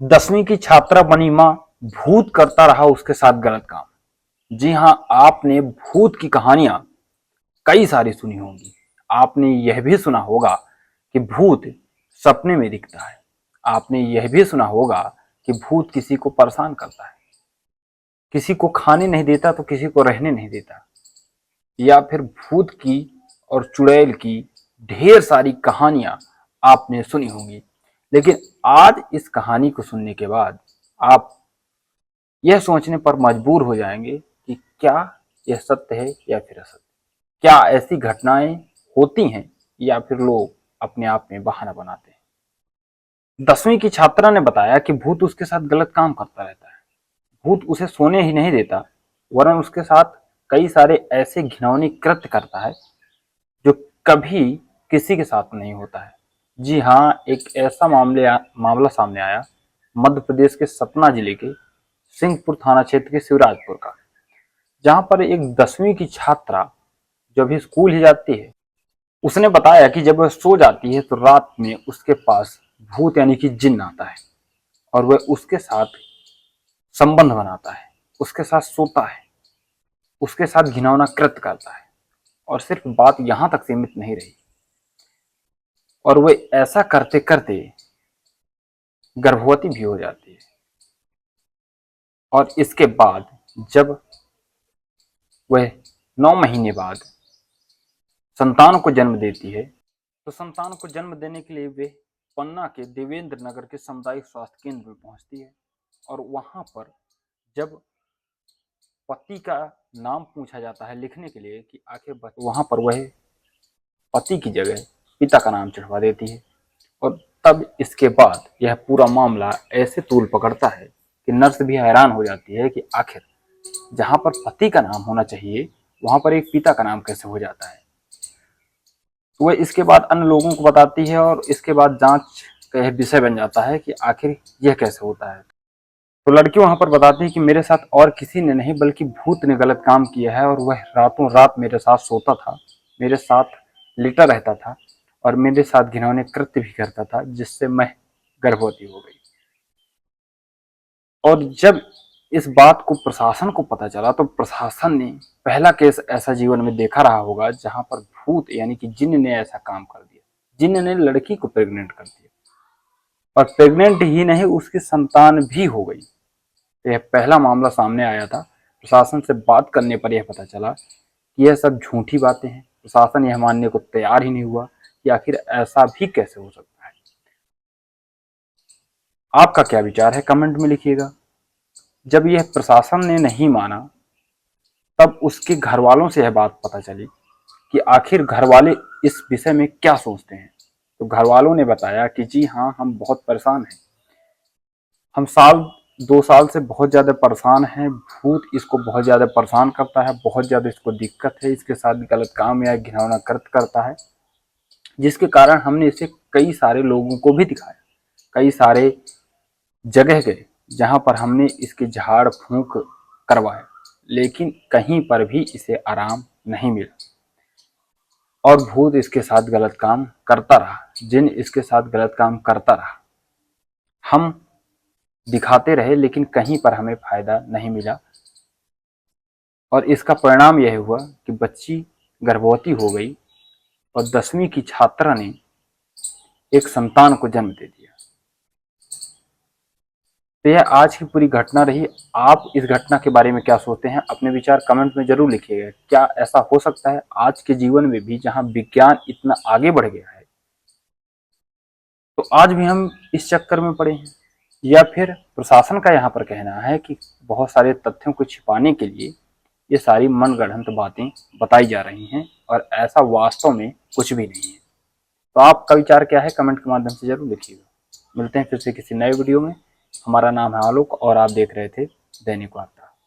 10वीं की छात्रा बनी मां, भूत करता रहा उसके साथ गलत काम। जी हां, आपने भूत की कहानियां कई सारी सुनी होंगी। आपने यह भी सुना होगा कि भूत सपने में दिखता है। आपने यह भी सुना होगा कि भूत किसी को परेशान करता है, किसी को खाने नहीं देता तो किसी को रहने नहीं देता। या फिर भूत की और चुड़ैल की ढेर सारी कहानियां आपने सुनी होंगी। लेकिन आज इस कहानी को सुनने के बाद आप यह सोचने पर मजबूर हो जाएंगे कि क्या यह सत्य है या फिर असत्य। क्या ऐसी घटनाएं होती हैं या फिर लोग अपने आप में बहाना बनाते हैं। 10वीं की छात्रा ने बताया कि भूत उसके साथ गलत काम करता रहता है। भूत उसे सोने ही नहीं देता, वरन उसके साथ कई सारे ऐसे घिनौने कृत्य करता है जो कभी किसी के साथ नहीं होता है। जी हाँ, एक ऐसा मामला सामने आया मध्य प्रदेश के सतना जिले के सिंहपुर थाना क्षेत्र के शिवराजपुर का, जहां पर एक 10वीं की छात्रा जब भी स्कूल ही जाती है, उसने बताया कि जब वह सो जाती है तो रात में उसके पास भूत यानी कि जिन्न आता है और वह उसके साथ संबंध बनाता है, उसके साथ सोता है, उसके साथ घिनौना कृत्य करता है। और सिर्फ बात यहां तक सीमित नहीं रही, और वह ऐसा करते करते गर्भवती भी हो जाती है। और इसके बाद जब वह 9 महीने बाद संतान को जन्म देती है, तो संतान को जन्म देने के लिए वे पन्ना के देवेंद्र नगर के सामुदायिक स्वास्थ्य केंद्र में पहुंचती है। और वहां पर जब पति का नाम पूछा जाता है लिखने के लिए कि आखिर वहां पर वह पति की जगह पिता का नाम चढ़वा देती है। और तब इसके बाद यह पूरा मामला ऐसे तूल पकड़ता है कि नर्स भी हैरान हो जाती है कि आखिर जहां पर पति का नाम होना चाहिए वहां पर एक पिता का नाम कैसे हो जाता है। तो वह इसके बाद अन्य लोगों को बताती है और इसके बाद जांच का यह विषय बन जाता है कि आखिर यह कैसे होता है। तो लड़की वहां पर बताती है कि मेरे साथ और किसी ने नहीं बल्कि भूत ने गलत काम किया है, और वह रातों रात मेरे साथ सोता था, मेरे साथ लेटा रहता था और मेरे साथ घिनौने कृत्य भी करता था, जिससे मैं गर्भवती हो गई। और जब इस बात को प्रशासन को पता चला तो प्रशासन ने पहला केस ऐसा जीवन में देखा रहा होगा जहां पर भूत यानी कि जिन्न ने ऐसा काम कर दिया। जिन्न ने लड़की को प्रेग्नेंट कर दिया, और प्रेग्नेंट ही नहीं उसकी संतान भी हो गई। यह पहला मामला सामने आया था। प्रशासन से बात करने पर यह पता चला कि यह सब झूठी बातें हैं। प्रशासन यह मानने को तैयार ही नहीं हुआ कि आखिर ऐसा भी कैसे हो सकता है। आपका क्या विचार है, कमेंट में लिखिएगा। जब यह प्रशासन ने नहीं माना, तब उसके घर वालों से यह बात पता चली कि आखिर घर वाले इस विषय में क्या सोचते हैं। तो घर वालों ने बताया कि जी हाँ, हम बहुत परेशान हैं, हम 2 साल से बहुत ज़्यादा परेशान हैं। भूत इसको बहुत ज़्यादा परेशान करता है, बहुत ज़्यादा इसको दिक्कत है, इसके साथ गलत काम या घिनौना कृत्य करता है, जिसके कारण हमने इसे कई सारे लोगों को भी दिखाया, कई सारे जगह गए जहां पर हमने इसके झाड़ फूंक करवाए, लेकिन कहीं पर भी इसे आराम नहीं मिला। और भूत इसके साथ गलत काम करता रहा, जिन इसके साथ गलत काम करता रहा। हम दिखाते रहे लेकिन कहीं पर हमें फायदा नहीं मिला, और इसका परिणाम यह हुआ कि बच्ची गर्भवती हो गई और 10वीं की छात्रा ने एक संतान को जन्म दे दिया। तो यह आज की पूरी घटना रही। आप इस घटना के बारे में क्या सोचते हैं, अपने विचार कमेंट में जरूर लिखिएगा। क्या ऐसा हो सकता है आज के जीवन में भी, जहां विज्ञान इतना आगे बढ़ गया है, तो आज भी हम इस चक्कर में पड़े हैं? या फिर प्रशासन का यहाँ पर कहना है कि बहुत सारे तथ्यों को छिपाने के लिए ये सारी मनगढ़ंत बातें बताई जा रही हैं, और ऐसा वास्तव में कुछ भी नहीं है। तो आपका विचार क्या है, कमेंट के माध्यम से जरूर लिखिएगा। मिलते हैं फिर से किसी नए वीडियो में। हमारा नाम है आलोक और आप देख रहे थे दैनिक वार्ता।